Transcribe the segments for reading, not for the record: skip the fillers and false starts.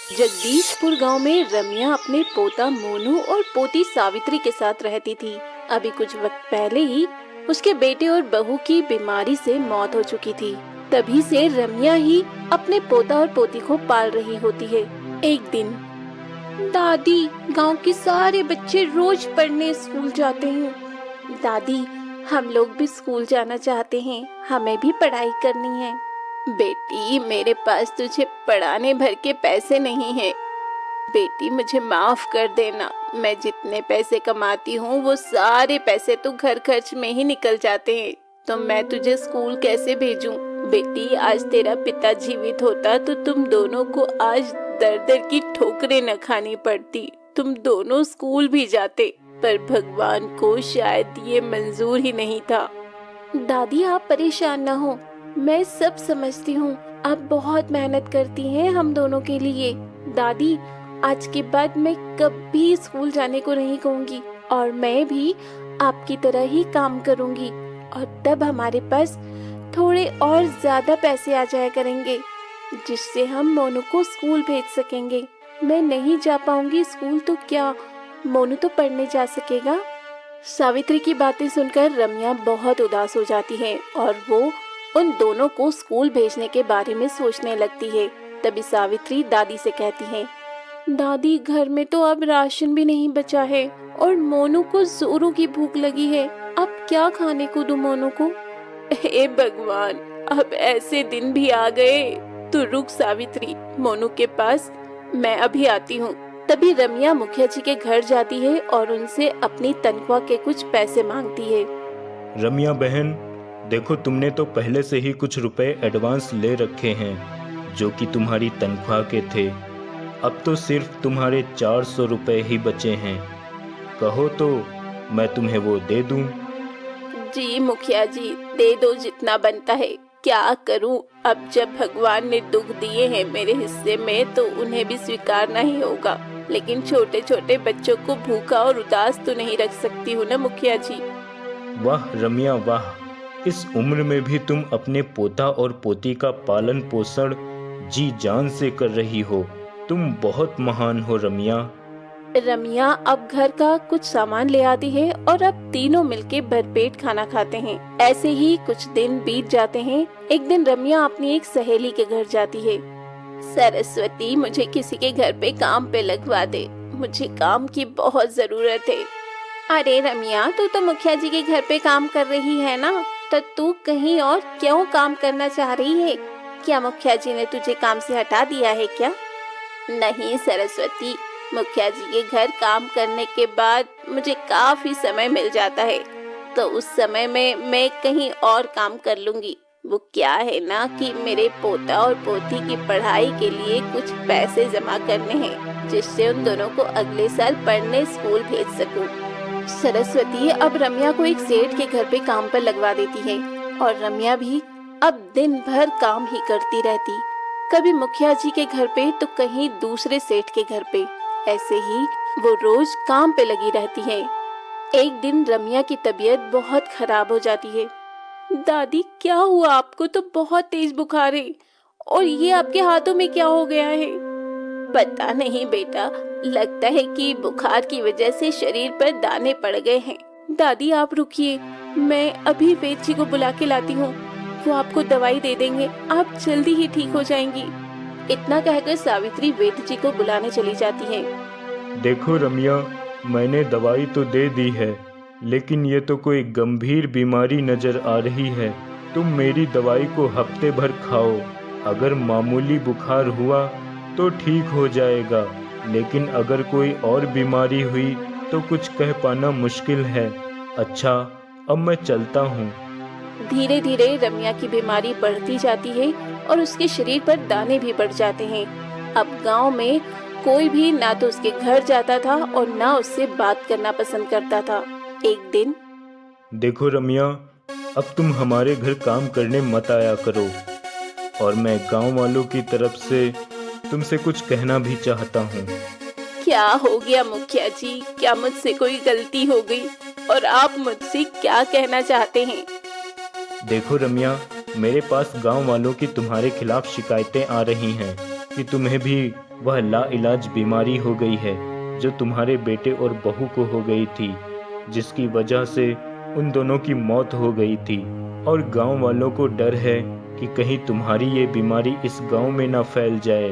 जगदीशपुर गांव में रम्या अपने पोता मोनू और पोती सावित्री के साथ रहती थी। अभी कुछ वक्त पहले ही उसके बेटे और बहू की बीमारी से मौत हो चुकी थी। तभी से रम्या ही अपने पोता और पोती को पाल रही होती है। एक दिन, दादी, गांव के सारे बच्चे रोज पढ़ने स्कूल जाते हैं। दादी, हम लोग भी स्कूल जाना चाहते हैं, हमें भी पढ़ाई करनी है। बेटी, मेरे पास तुझे पढ़ाने भर के पैसे नहीं हैं। बेटी, मुझे माफ कर देना, मैं जितने पैसे कमाती हूँ वो सारे पैसे तो घर खर्च में ही निकल जाते हैं, तो मैं तुझे स्कूल कैसे भेजूं? बेटी, आज तेरा पिता जीवित होता तो तुम दोनों को आज दर दर की ठोकरें न खानी पड़ती, तुम दोनों स्कूल भी जाते, पर भगवान को शायद ये मंजूर ही नहीं था। दादी, आप परेशान न हो, मैं सब समझती हूँ, आप बहुत मेहनत करती हैं हम दोनों के लिए। दादी, आज के बाद मैं कभी स्कूल जाने को नहीं कहूँगी और मैं भी आपकी तरह ही काम करूँगी, और तब हमारे पास थोड़े और ज्यादा पैसे आ जाया करेंगे जिससे हम मोनू को स्कूल भेज सकेंगे। मैं नहीं जा पाऊंगी स्कूल तो क्या, मोनू तो पढ़ने जा सकेगा। सावित्री की बातें सुनकर रम्या बहुत उदास हो जाती है और वो उन दोनों को स्कूल भेजने के बारे में सोचने लगती है। तभी सावित्री दादी से कहती है, दादी, घर में तो अब राशन भी नहीं बचा है और मोनू को जोरों की भूख लगी है, अब क्या खाने को दूं मोनू को? हे भगवान, अब ऐसे दिन भी आ गए। तो रुक सावित्री, मोनू के पास मैं अभी आती हूँ। तभी रम्या मुखिया जी के घर जाती है और उनसे अपनी तनख्वाह के कुछ पैसे मांगती है। रम्या बहन, देखो, तुमने तो पहले से ही कुछ रुपए एडवांस ले रखे हैं जो कि तुम्हारी तनख्वाह के थे। अब तो सिर्फ तुम्हारे 400 रुपए ही बचे हैं, कहो तो मैं तुम्हें वो दे दूं। जी मुखिया जी, दे दो जितना बनता है, क्या करूं, अब जब भगवान ने दुख दिए हैं मेरे हिस्से में तो उन्हें भी स्वीकारना ही होगा, लेकिन छोटे छोटे बच्चों को भूखा और उदास तो नहीं रख सकती हूँ ना मुखिया जी। वाह रम्या वाह, इस उम्र में भी तुम अपने पोता और पोती का पालन पोषण जी जान से कर रही हो, तुम बहुत महान हो रम्या। रम्या अब घर का कुछ सामान ले आती है और अब तीनों मिलके भरपेट खाना खाते हैं। ऐसे ही कुछ दिन बीत जाते हैं। एक दिन रम्या अपनी एक सहेली के घर जाती है। सरस्वती, मुझे किसी के घर पे काम पे लगवा दे, मुझे काम की बहुत जरूरत है। अरे रम्या, तू तो मुखिया जी के घर पे काम कर रही है ना, तो तू कहीं और क्यों काम करना चाह रही है? क्या मुखिया जी ने तुझे काम से हटा दिया है क्या? नहीं सरस्वती, मुखिया जी के घर काम करने के बाद मुझे काफी समय मिल जाता है, तो उस समय में मैं कहीं और काम कर लूंगी। वो क्या है ना कि मेरे पोता और पोती की पढ़ाई के लिए कुछ पैसे जमा करने हैं, जिससे उन दोनों को अगले साल पढ़ने स्कूल भेज सकूं। सरस्वती अब रम्या को एक सेठ के घर पे काम पर लगवा देती है और रम्या भी अब दिन भर काम ही करती रहती, कभी मुखिया जी के घर पे तो कहीं दूसरे सेठ के घर पे। ऐसे ही वो रोज काम पे लगी रहती है। एक दिन रम्या की तबीयत बहुत खराब हो जाती है। दादी, क्या हुआ आपको? तो बहुत तेज बुखार है, और ये आपके हाथों में क्या हो गया है? पता नहीं बेटा, लगता है कि बुखार की वजह से शरीर पर दाने पड़ गए हैं। दादी, आप रुकिए, मैं अभी वैद्य जी को बुला के लाती हूँ, वो आपको दवाई दे देंगे, आप जल्दी ही ठीक हो जाएंगी। इतना कहकर सावित्री वैद्य जी को बुलाने चली जाती है। देखो रम्या, मैंने दवाई तो दे दी है, लेकिन ये तो कोई गंभीर बीमारी नजर आ रही है। तुम मेरी दवाई को हफ्ते भर खाओ, अगर मामूली बुखार हुआ तो ठीक हो जाएगा, लेकिन अगर कोई और बीमारी हुई तो कुछ कह पाना मुश्किल है। अच्छा, अब मैं चलता हूँ। धीरे धीरे रम्या की बीमारी बढ़ती जाती है और उसके शरीर पर दाने भी बढ़ जाते हैं। अब गांव में कोई भी ना तो उसके घर जाता था और ना उससे बात करना पसंद करता था। एक दिन, देखो रम्या, अब तुम हमारे घर काम करने मत आया करो, और मैं गांव वालों की तरफ से तुमसे कुछ कहना भी चाहता हूँ। क्या हो गया मुखिया जी? क्या मुझसे कोई गलती हो गई और आप मुझसे क्या कहना चाहते हैं? देखो रम्या, मेरे पास गांव वालों की तुम्हारे खिलाफ शिकायतें आ रही हैं, कि तुम्हें भी वह लाइलाज बीमारी हो गई है जो तुम्हारे बेटे और बहू को हो गई थी, जिसकी वजह से उन दोनों की मौत हो गई थी। और गांव वालों को डर है कि कहीं तुम्हारी ये बीमारी इस गांव में ना फैल जाए।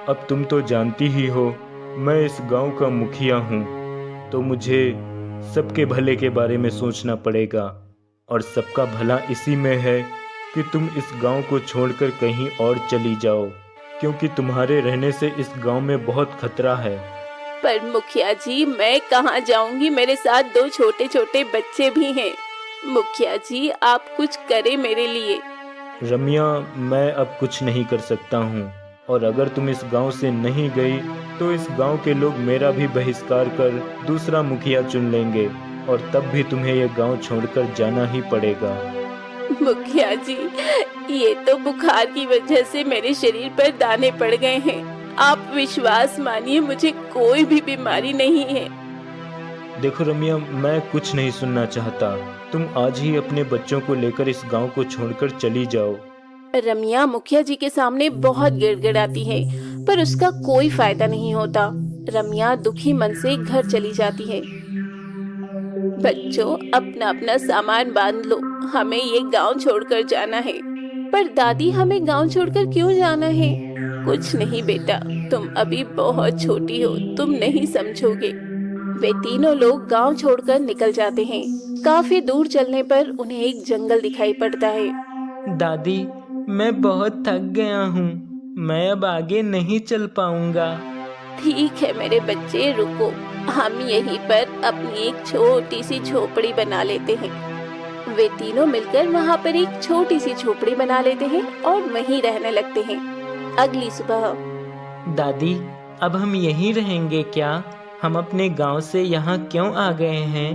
अब तुम तो जानती ही हो, मैं इस गांव का मुखिया हूँ, तो मुझे सबके भले के बारे में सोचना पड़ेगा। और सबका भला इसी में है कि तुम इस गांव को छोड़कर कहीं और चली जाओ, क्योंकि तुम्हारे रहने से इस गांव में बहुत खतरा है। पर मुखिया जी, मैं कहाँ जाऊंगी? मेरे साथ 2 छोटे छोटे बच्चे भी हैं। मुखिया जी, आप कुछ करें मेरे लिए। रम्या, मैं अब कुछ नहीं कर सकता हूँ, और अगर तुम इस गांव से नहीं गई तो इस गांव के लोग मेरा भी बहिष्कार कर दूसरा मुखिया चुन लेंगे, और तब भी तुम्हें यह गांव छोड़कर जाना ही पड़ेगा। मुखिया जी, ये तो बुखार की वजह से मेरे शरीर पर दाने पड़ गए हैं। आप विश्वास मानिए, मुझे कोई भी बीमारी नहीं है। देखो रम्या, मैं कुछ नहीं सुनना चाहता। तुम आज ही अपने बच्चों को लेकर इस गांव को छोड़कर चली जाओ। रम्या मुखिया जी के सामने बहुत गिड़गिड़ाती है, पर उसका कोई फायदा नहीं होता। रम्या दुखी मन से घर चली जाती है। बच्चों, अपना अपना सामान बांध लो, हमें ये गांव छोड़कर जाना है। पर दादी, हमें गांव छोड़कर क्यों जाना है? कुछ नहीं बेटा, तुम अभी बहुत छोटी हो, तुम नहीं समझोगे। वे तीनों लोग गांव छोड़कर निकल जाते हैं। काफी दूर चलने पर उन्हें एक जंगल दिखाई पड़ता है। दादी, मैं बहुत थक गया हूँ, मैं अब आगे नहीं चल पाऊंगा। ठीक है मेरे बच्चे, रुको, हम यहीं पर अपनी एक छोटी सी झोपड़ी बना लेते हैं। वे तीनों मिलकर वहाँ पर एक छोटी सी झोपड़ी बना लेते हैं और वहीं रहने लगते हैं। अगली सुबह। दादी, अब हम यहीं रहेंगे क्या? हम अपने गांव से यहाँ क्यों आ गए हैं?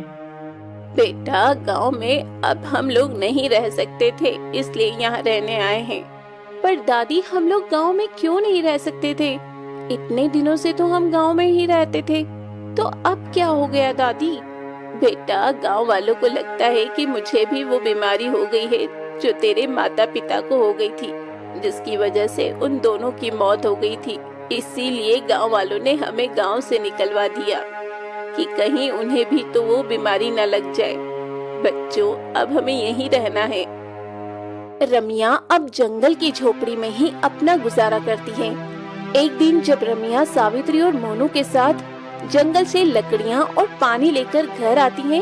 बेटा, गांव में अब हम लोग नहीं रह सकते थे, इसलिए यहाँ रहने आए हैं। पर दादी, हम लोग गांव में क्यों नहीं रह सकते थे? इतने दिनों से तो हम गांव में ही रहते थे, तो अब क्या हो गया दादी? बेटा, गांव वालों को लगता है कि मुझे भी वो बीमारी हो गई है जो तेरे माता पिता को हो गई थी, जिसकी वजह से उन दोनों की मौत हो गई थी। इसीलिए गांव वालों ने हमें गांव से निकलवा दिया कि कहीं उन्हें भी तो वो बीमारी न लग जाए। बच्चों, अब हमें यहीं रहना है। रमिया अब जंगल की झोपड़ी में ही अपना गुजारा करती है। एक दिन जब रमिया सावित्री और मोनू के साथ जंगल से लकड़ियाँ और पानी लेकर घर आती हैं,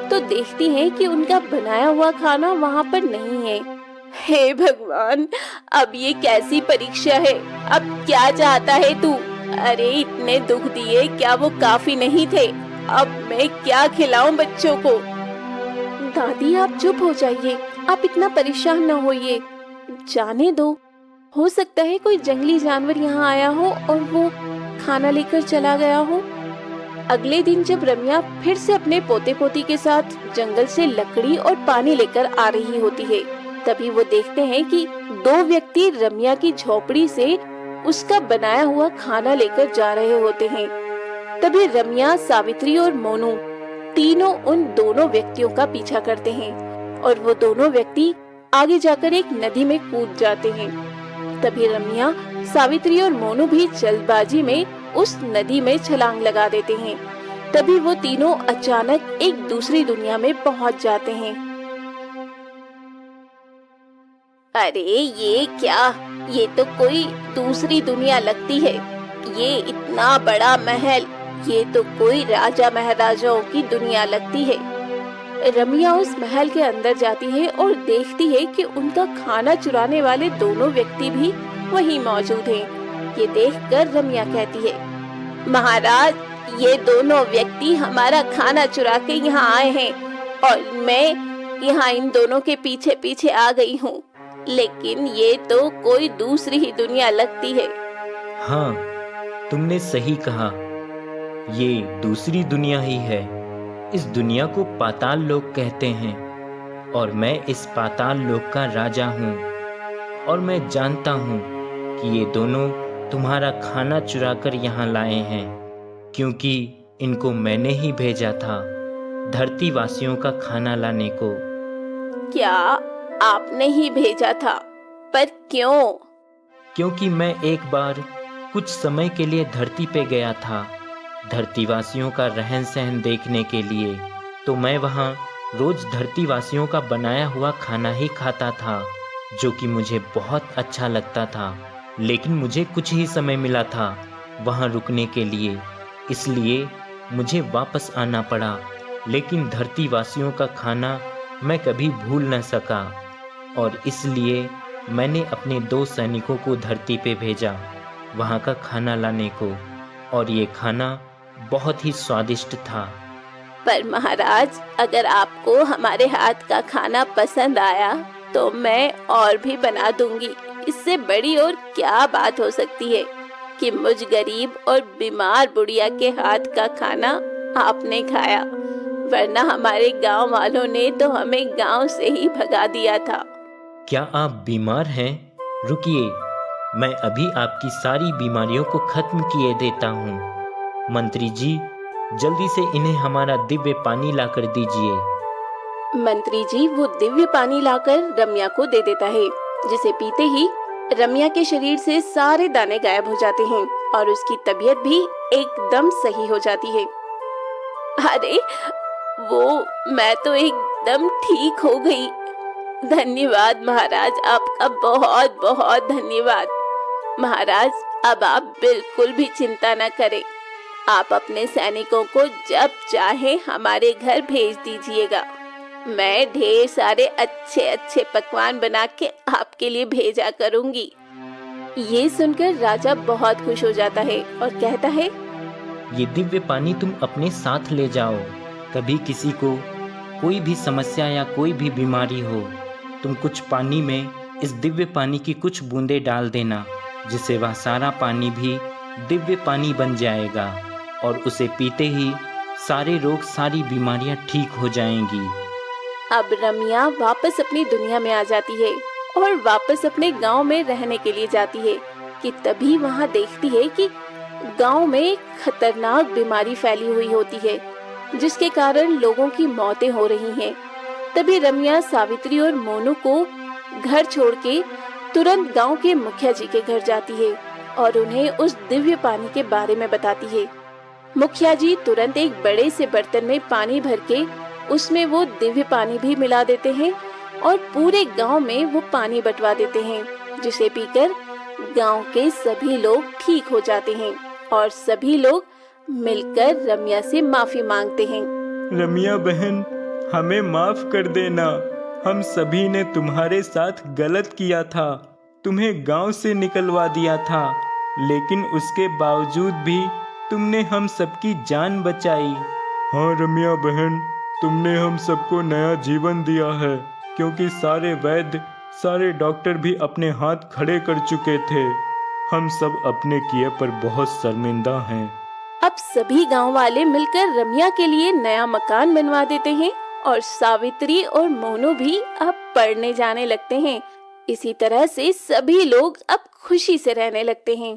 तो देखती हैं कि उनका बनाया हुआ खाना वहाँ पर नहीं है। हे भगवान, अब ये कैसी परीक्षा है? अब क्या चाहता है तू? अरे इतने दुख दिए, क्या वो काफी नहीं थे? अब मैं क्या खिलाऊं बच्चों को? दादी, आप चुप हो जाइए, आप इतना परेशान न होइए, जाने दो। हो सकता है कोई जंगली जानवर यहाँ आया हो और वो खाना लेकर चला गया हो। अगले दिन जब रमिया फिर से अपने पोते पोती के साथ जंगल से लकड़ी और पानी लेकर आ रही होती है, तभी वो देखते हैं कि 2 व्यक्ति रमिया की झोपड़ी से उसका बनाया हुआ खाना लेकर जा रहे होते हैं। तभी रमिया, सावित्री और मोनू तीनों उन दोनों व्यक्तियों का पीछा करते हैं और वो दोनों व्यक्ति आगे जाकर एक नदी में कूद जाते हैं। तभी रमिया, सावित्री और मोनू भी जल्दबाजी में उस नदी में छलांग लगा देते हैं। तभी वो तीनों अचानक एक दूसरी दुनिया में पहुंच जाते हैं। अरे ये क्या? ये तो कोई दूसरी दुनिया लगती है। ये इतना बड़ा महल, ये तो कोई राजा महाराजाओं की दुनिया लगती है। रमिया उस महल के अंदर जाती है और देखती है कि उनका खाना चुराने वाले दोनों व्यक्ति भी वहीं मौजूद हैं। ये देखकर रमिया कहती है, महाराज, ये दोनों व्यक्ति हमारा खाना चुरा के यहाँ आए हैं और मैं यहाँ इन दोनों के पीछे पीछे आ गई हूँ, लेकिन ये तो कोई दूसरी ही दुनिया लगती है। हाँ, तुमने सही कहा, ये दूसरी दुनिया ही है। इस दुनिया को पाताल लोक कहते हैं और मैं इस पाताल लोक का राजा हूँ। और मैं जानता हूँ कि ये दोनों तुम्हारा खाना चुराकर यहाँ लाए हैं, क्योंकि इनको मैंने ही भेजा था धरती वासियों का खाना लाने को। क्या आपने ही भेजा था? पर क्यों? क्योंकि मैं एक बार कुछ समय के लिए धरती पे गया था धरतीवासियों का रहन सहन देखने के लिए। तो मैं वहाँ रोज धरतीवासियों का बनाया हुआ खाना ही खाता था, जो कि मुझे बहुत अच्छा लगता था। लेकिन मुझे कुछ ही समय मिला था वहाँ रुकने के लिए, इसलिए मुझे वापस आना पड़ा। लेकिन धरतीवासियों का खाना मैं कभी भूल न सका, और इसलिए मैंने अपने 2 सैनिकों को धरती पे भेजा वहाँ का खाना लाने को, और ये खाना बहुत ही स्वादिष्ट था। पर महाराज, अगर आपको हमारे हाथ का खाना पसंद आया तो मैं और भी बना दूंगी। इससे बड़ी और क्या बात हो सकती है कि मुझ गरीब और बीमार बुढ़िया के हाथ का खाना आपने खाया, वरना हमारे गांव वालों ने तो हमें गांव से ही भगा दिया था। क्या आप बीमार हैं? रुकिए, मैं अभी आपकी सारी बीमारियों को खत्म किए देता हूँ। मंत्री जी, जल्दी से इन्हें हमारा दिव्य पानी लाकर दीजिए। मंत्री जी वो दिव्य पानी लाकर रम्या को दे देता है, जिसे पीते ही रम्या के शरीर से सारे दाने गायब हो जाते हैं और उसकी तबीयत भी एकदम सही हो जाती है। अरे मैं तो एकदम ठीक हो गई। धन्यवाद महाराज, आपका बहुत बहुत धन्यवाद। महाराज, अब आप बिल्कुल भी चिंता न करें। आप अपने सैनिकों को जब चाहे हमारे घर भेज दीजिएगा। मैं ढेर सारे अच्छे अच्छे पकवान बना के आपके लिए भेजा करूंगी। ये सुनकर राजा बहुत खुश हो जाता है और कहता है, ये दिव्य पानी तुम अपने साथ ले जाओ। कभी किसी को कोई भी समस्या या कोई भी बीमारी हो, तुम कुछ पानी में इस दिव्य पानी की कुछ बूंदें डाल देना, जिससे वह सारा पानी भी दिव्य पानी बन जाएगा, और उसे पीते ही सारे रोग, सारी बीमारियां ठीक हो जाएंगी। अब रम्या वापस अपनी दुनिया में आ जाती है और वापस अपने गांव में रहने के लिए जाती है कि तभी वहां देखती है कि गांव में एक खतरनाक बीमारी फैली हुई होती है, जिसके कारण लोगों की मौतें हो रही हैं। तभी रम्या सावित्री और मोनू को घर छोड़ के तुरंत गांव के मुखिया जी के घर जाती है और उन्हें उस दिव्य पानी के बारे में बताती है। मुखिया जी तुरंत एक बड़े से बर्तन में पानी भर के उसमें वो दिव्य पानी भी मिला देते हैं और पूरे गांव में वो पानी बंटवा देते हैं, जिसे पीकर गांव के सभी लोग ठीक हो जाते हैं और सभी लोग मिलकर रम्या से माफी मांगते हैं। रम्या बहन, हमें माफ कर देना। हम सभी ने तुम्हारे साथ गलत किया था, तुम्हें गांव से निकलवा दिया था, लेकिन उसके बावजूद भी तुमने हम सबकी जान बचाई। हाँ रम्या बहन, तुमने हम सबको नया जीवन दिया है, क्योंकि सारे वैद्य, सारे डॉक्टर भी अपने हाथ खड़े कर चुके थे। हम सब अपने किए पर बहुत शर्मिंदा हैं। अब सभी गांव वाले मिलकर रम्या के लिए नया मकान बनवा देते हैं और सावित्री और मोनू भी अब पढ़ने जाने लगते हैं। इसी तरह से सभी लोग अब खुशी से रहने लगते हैं।